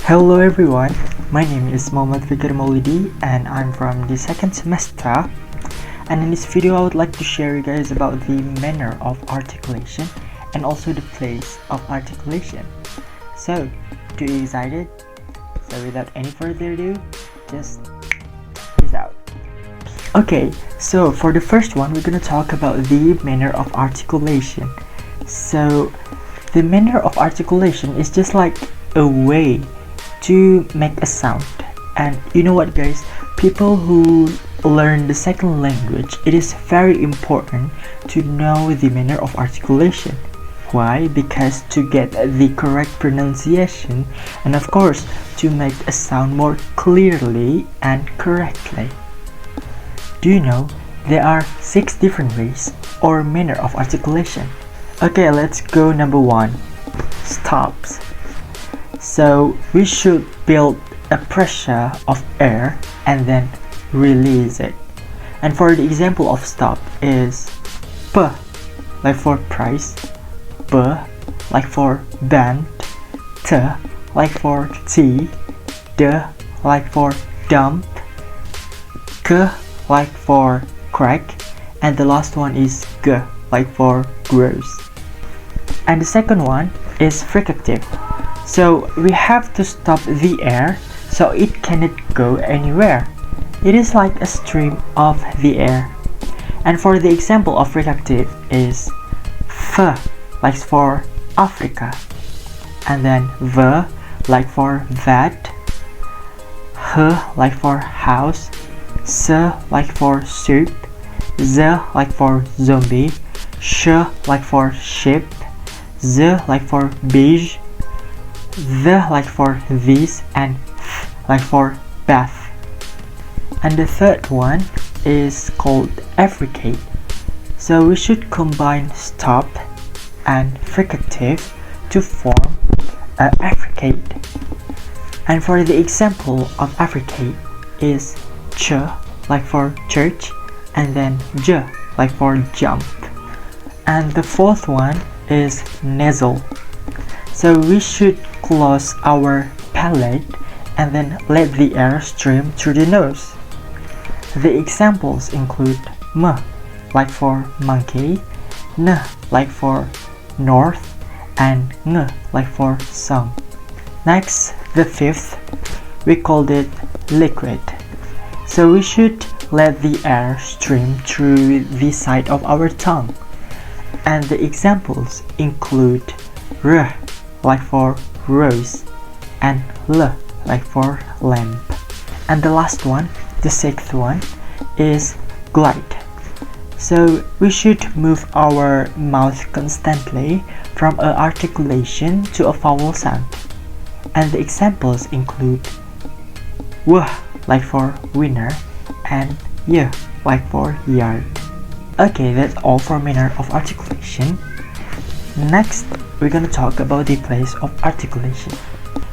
Hello everyone, my name is Mohammad Fikir Maulidi and I'm from the second semester, and in this video I would like to share you guys about the manner of articulation and also the place of articulation. So, are you excited? So without any further ado, just peace out. Okay, so for the first one we're gonna talk about the manner of articulation. So the manner of articulation is just like a way to make a sound. And you know what guys, people who learn the second language, it is very important to know the manner of articulation. Why? Because to get the correct pronunciation and of course to make a sound more clearly and correctly. Do you know there are 6 different ways or manner of articulation? Okay, let's go. Number 1, stops. So we should build a pressure of air and then release it. And for the example of stop is P like for price, B like for band, T like for tea, D like for dump, K like for crack, and the last one is G like for gross. And the second one is fricative. So we have to stop the air so it cannot go anywhere. It is like a stream of the air. And for the example of fricative is F like for Africa, and then V like for vat, H like for house, S like for soup, Z like for zombie, Sh like for ship, Z like for beige, The like for this, and F like for bath. And the third one is called affricate. So we should combine stop and fricative to form a affricate. And for the example of affricate is Ch like for church, and then J like for jump. And the fourth one is nasal. So we should close our palate and then let the air stream through the nose. The examples include M like for monkey, N like for north, and Ng like for song. Next, the fifth, we called it liquid. So we should let the air stream through the side of our tongue. And the examples include R like for rose, and L like for lamp. And the last one, the sixth one, is glide. So we should move our mouth constantly from an articulation to a vowel sound. And the examples include W like for winner, and Y like for yard. Okay, that's all for manner of articulation. Next, we're gonna talk about the place of articulation.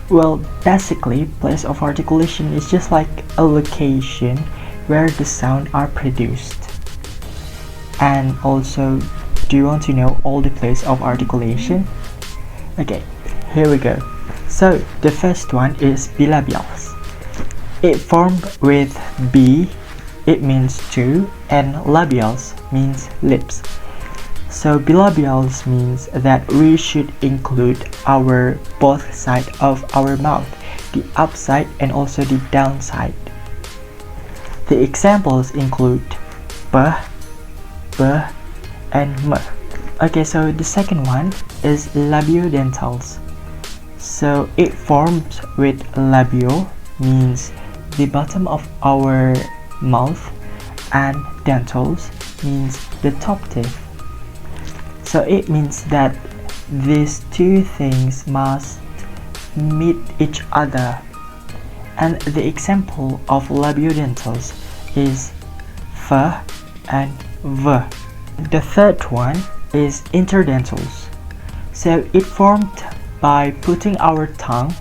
Well, basically, place of articulation is just like a location where the sound are produced. And also, do you want to know all the place of articulation? Okay, here we go. So, the first one is bilabials. It formed with B, it means two, and labials means lips. So bilabials means that we should include our both side of our mouth, the upside and also the downside. The examples include B, B, and M. Okay, so the second one is labiodentals. So it forms with labio, means the bottom of our mouth, and dentals means the top teeth. So it means that these two things must meet each other. And the example of labiodentals is F and V. The third one is interdentals. So it formed by putting our tongue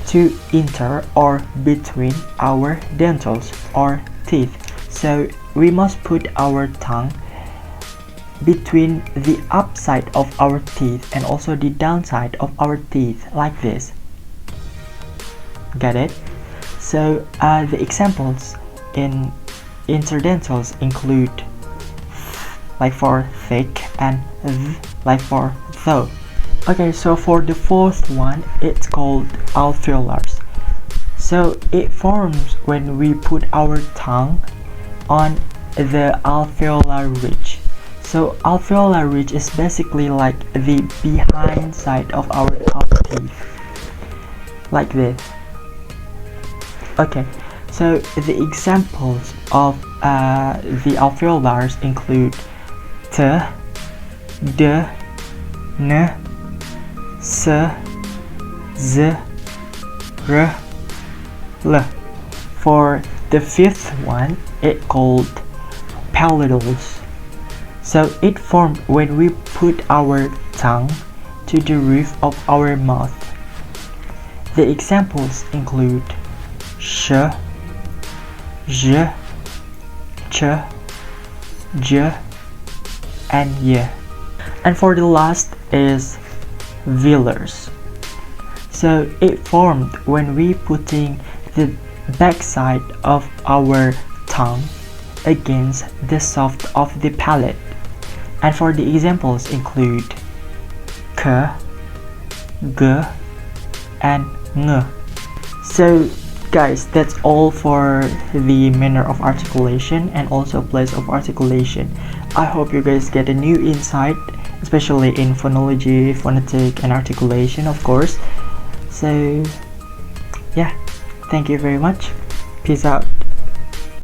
to inter or between our dentals or teeth. So we must put our tongue between the upside of our teeth and also the downside of our teeth, like this. look at it. So the examples in interdentals include like for thick and like for though. Okay, so for the fourth one, it's called alveolars. So it forms when we put our tongue on the alveolar ridge. So alveolar ridge is basically like the behind side of our top teeth, like this. Okay, so the examples of the alveolars include t, d, n, s, z, r, l. For the fifth one, it's called palatals. So it formed when we put our tongue to the roof of our mouth. The examples include sh, j, ch, j, and y. And for the last is velars. So it formed when we putting the backside of our tongue against the soft of the palate. And for the examples include k, g, and ng. So guys, that's all for the manner of articulation and also place of articulation. I hope you guys get a new insight, especially in phonology, phonetic, and articulation, of course. So yeah, thank you very much. Peace out.